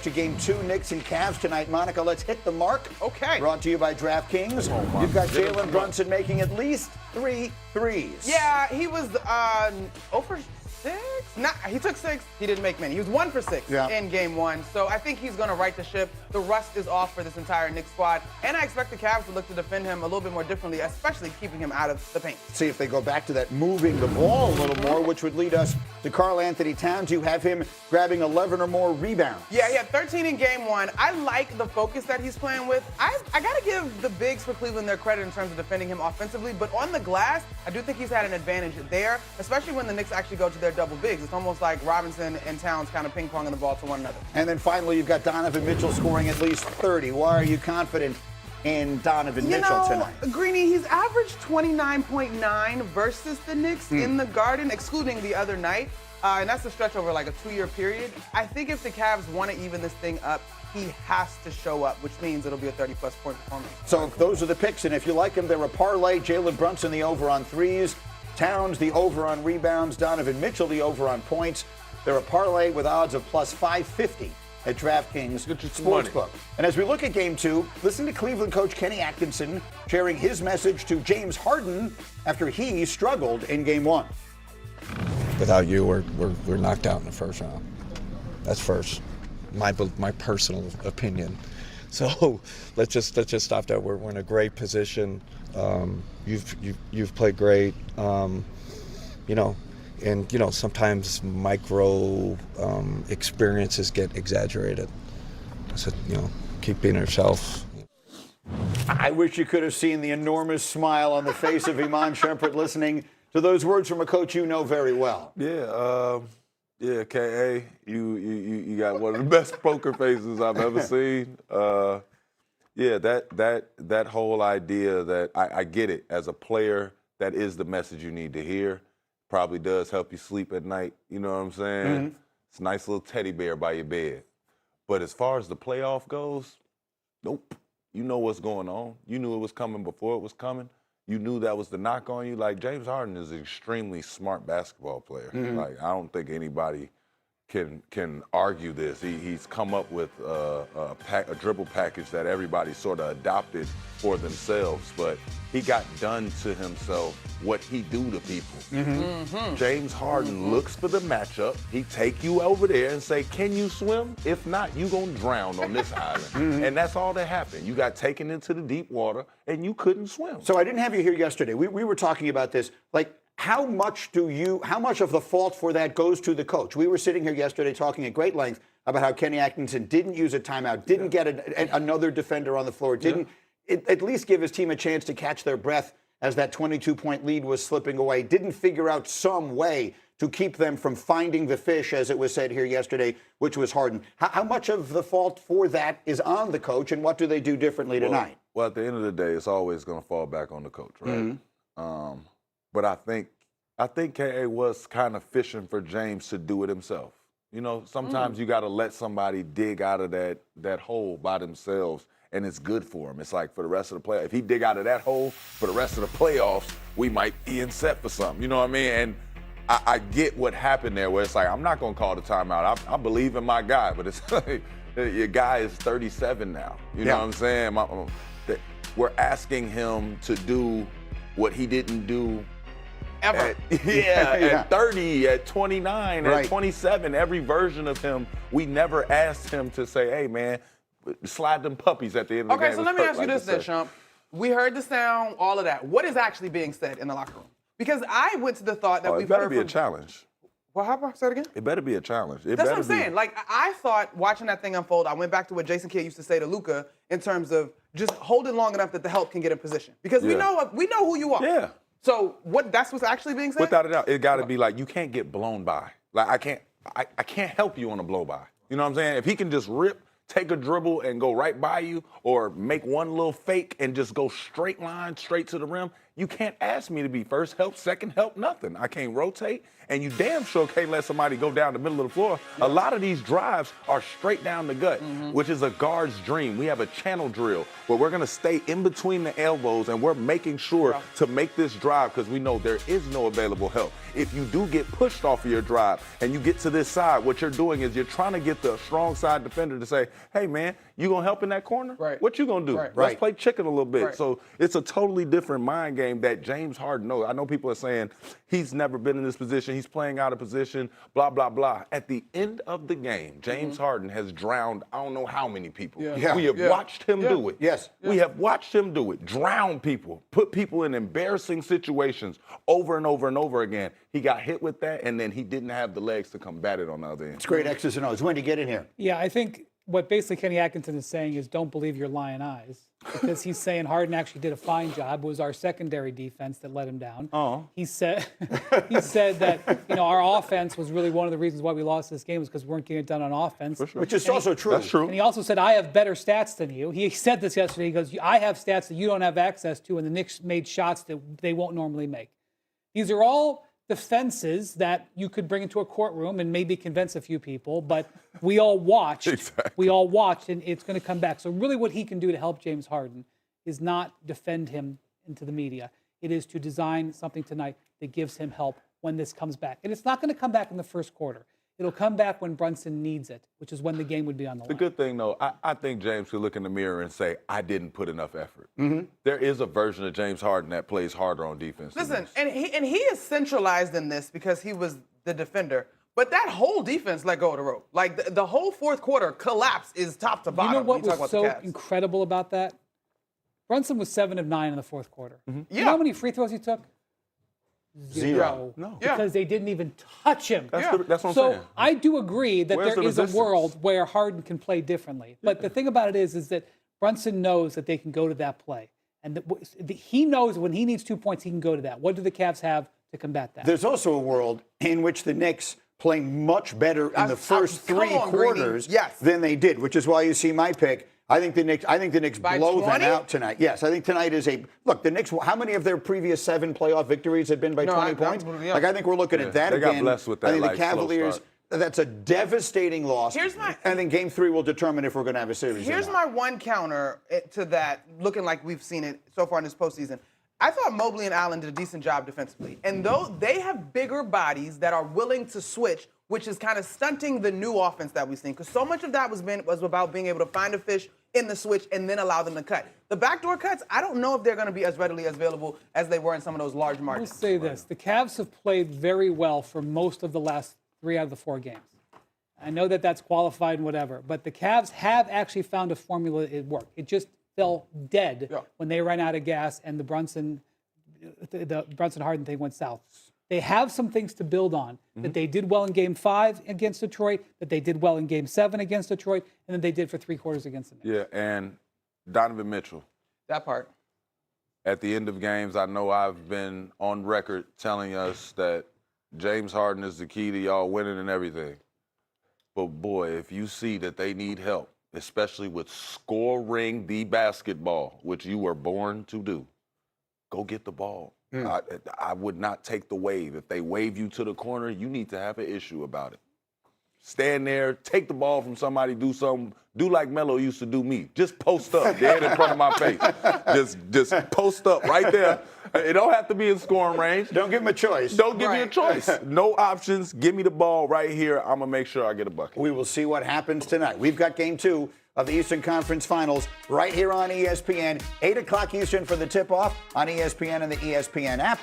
look to Game 2, Knicks and Cavs tonight. Monica, let's hit the mark. Okay. Brought to you by DraftKings. Oh, You've got Jalen Brunson making at least 3 threes. Yeah, he was 0 for 6? He took 6. He didn't make many. He was 1 for 6 in Game 1. So I think he's going to right the ship. The rust is off for this entire Knicks squad. And I expect the Cavs to look to defend him a little bit more differently, especially keeping him out of the paint. See if they go back to that moving the ball a little more, which would lead us to Karl Anthony Towns. You have him grabbing 11 or more rebounds. Yeah, he had 13 in Game 1. I like the focus that he's playing with. I got to give the bigs for Cleveland their credit in terms of defending him offensively. But on the glass, I do think he's had an advantage there, especially when the Knicks actually go to their double bigs. It's almost like Robinson and Towns kind of ping-ponging the ball to one another. And then finally, you've got Donovan Mitchell scoring at least 30. Why are you confident in Donovan Mitchell tonight? Greeny, he's averaged 29.9 versus the Knicks in the Garden, excluding the other night. And that's a stretch over like a 2-year period. I think if the Cavs want to even this thing up, he has to show up, which means it'll be a 30-plus point performance. So those are the picks, and if you like them, they're a parlay. Jalen Brunson, the over on threes. Towns, the over on rebounds. Donovan Mitchell, the over on points. They're a parlay with odds of plus 550 at DraftKings Sportsbook. And as we look at Game 2, listen to Cleveland coach Kenny Atkinson sharing his message to James Harden after he struggled in Game 1. Without you, we're knocked out in the first round. That's first. My personal opinion. So let's just stop that. We're in a great position. You've played great. Sometimes micro experiences get exaggerated. So keep being yourself. I wish you could have seen the enormous smile on the face of Iman Shumpert listening to those words from a coach you know very well. Yeah, K.A., you got one of the best poker faces I've ever seen. That whole idea that I get it. As a player, that is the message you need to hear. Probably does help you sleep at night. You know what I'm saying? Mm-hmm. It's a nice little teddy bear by your bed. But as far as the playoff goes, nope. You know what's going on. You knew it was coming before it was coming. You knew that was the knock on you. Like, James Harden is an extremely smart basketball player. Mm-hmm. Like, I don't think anybody can argue this. He's come up with a dribble package that everybody sort of adopted for themselves, but he got done to himself what he do to people. Mm-hmm. Mm-hmm. James Harden looks for the matchup. He take you over there and say, can you swim? If not, you gonna drown on this island. Mm-hmm. And that's all that happened. You got taken into the deep water and you couldn't swim. So I didn't have you here yesterday. We were talking about this. Like, how much of the fault for that goes to the coach? We were sitting here yesterday talking at great length about how Kenny Atkinson didn't use a timeout, didn't get another defender on the floor, didn't at least give his team a chance to catch their breath as that 22-point lead was slipping away, didn't figure out some way to keep them from finding the fish, as it was said here yesterday, which was Harden. How much of the fault for that is on the coach, and what do they do differently tonight? Well, at the end of the day, it's always going to fall back on the coach, right? Mm-hmm. But I think K.A. was kind of fishing for James to do it himself. You know, sometimes you got to let somebody dig out of that hole by themselves, and it's good for him. It's like for the rest of the playoffs. If he dig out of that hole for the rest of the playoffs, we might be in set for something. You know what I mean? And I get what happened there, where it's like, I'm not going to call the timeout. I believe in my guy, but it's like, your guy is 37 now. You know what I'm saying? We're asking him to do what he didn't do ever. At 30, at 29, at 27, every version of him, we never asked him to say, hey, man, slide them puppies at the end of the game. Okay, so let me ask you this then, Shump. We heard the sound, all of that. What is actually being said in the locker room? Because I went to the thought that we've heard from... It better be a challenge. Well, how about, say it again? It better be a challenge. That's what I'm saying. Like, I thought watching that thing unfold, I went back to what Jason Kidd used to say to Luka in terms of just hold it long enough that the help can get in position. Because we know who you are. Yeah. So that's what's actually being said? Without a doubt. It got to be like, you can't get blown by. Like, I can't help you on a blow by. You know what I'm saying? If he can just take a dribble and go right by you, or make one little fake and just go straight line, straight to the rim, You can't ask me to be first help, second help, nothing. I can't rotate, and you damn sure can't let somebody go down the middle of the floor. A lot of these drives are straight down the gut, which is a guard's dream. We have a channel drill where we're going to stay in between the elbows, and we're making sure to make this drive because we know there is no available help. If you do get pushed off of your drive and you get to this side, what you're doing is you're trying to get the strong side defender to say, hey, man, you going to help in that corner? Right. What you going to do? Right. Let's play chicken a little bit. Right. So it's a totally different mind game that James Harden knows. I know people are saying he's never been in this position. He's playing out of position, blah, blah, blah. At the end of the game, James Harden has drowned I don't know how many people. Yeah. We have watched him do it. Yes. We have watched him do it. Drown people, put people in embarrassing situations over and over and over again. He got hit with that, and then he didn't have the legs to combat it on the other end. It's great X's and O's. Wendy, get in here. Yeah, I think what basically Kenny Atkinson is saying is don't believe your lying eyes. Because he's saying Harden actually did a fine job. It was our secondary defense that let him down. Oh. He said that, our offense was really one of the reasons why we lost this game was because we weren't getting it done on offense. For sure. Which is also true. That's true. And he also said, I have better stats than you. He said this yesterday. He goes, I have stats that you don't have access to, and the Knicks made shots that they won't normally make. These are all defenses that you could bring into a courtroom and maybe convince a few people, but we all watched. Exactly. We all watched, and it's going to come back. So really what he can do to help James Harden is not defend him into the media. It is to design something tonight that gives him help when this comes back. And it's not going to come back in the first quarter. It'll come back when Brunson needs it, which is when the game would be on the line. The good thing, though, I think James could look in the mirror and say, I didn't put enough effort. There is a version of James Harden that plays harder on defense. Listen, and he is centralized in this because he was the defender. But that whole defense let go of the rope. Like, the whole fourth quarter collapse is top to bottom. You know what when you talk was about the so Cavs. incredible about that? Brunson was 7 of 9 in the fourth quarter. You Yeah. know how many free throws he took? Zero. No. Yeah. Because they didn't even touch him. That's what I'm So saying. I do agree that Where's there the is a resistance? world where Harden can play differently. But the thing about it is that Brunson knows that they can go to that play. And he knows when he needs 2 points, he can go to that. What do the Cavs have to combat that? There's also a world in which the Knicks play much better in the first come three on, Greeny. quarters Yes. than they did, which is why you see my pick. I think the Knicks By blow 20? them out tonight. Yes, I think tonight is look, the Knicks, how many of their previous 7 playoff victories have been by 20 points? yeah. Like, I think we're looking at that they got again. blessed with that, I think like, the slow Cavaliers, start. that's a devastating loss. And then game 3 will determine if we're going to have a series or Here's not. my one counter to that, looking like we've seen it so far in this postseason. I thought Mobley and Allen did a decent job defensively. And though they have bigger bodies that are willing to switch, which is kind of stunting the new offense that we've seen, because so much of that was about being able to find a fish in the switch and then allow them to cut. The backdoor cuts, I don't know if they're going to be as readily available as they were in some of those large I'll markets. say this. The Cavs have played very well for most of the last 3 out of the 4 games. I know that that's qualified and whatever, but the Cavs have actually found a formula that worked. It just fell dead when they ran out of gas and the Brunson Harden thing went south. They have some things to build on that they did well in Game 5 against Detroit, that they did well in Game 7 against Detroit, and that they did for 3 quarters against the Knicks. Yeah, and Donovan Mitchell. That part. At the end of games, I know I've been on record telling us that James Harden is the key to y'all winning and everything. But boy, if you see that they need help, especially with scoring the basketball, which you were born to do, go get the ball. I would not take the wave. If they wave you to the corner, you need to have an issue about it. Stand there, take the ball from somebody, do something. Do like Melo used to do me. Just post up, dead in front of my face. Just post up right there. It don't have to be in scoring range. Don't give them a choice. Don't give me a choice. No options. Give me the ball right here. I'm going to make sure I get a bucket. We will see what happens tonight. We've got game 2 of the Eastern Conference Finals right here on ESPN. 8 o'clock Eastern for the tip-off on ESPN and the ESPN app.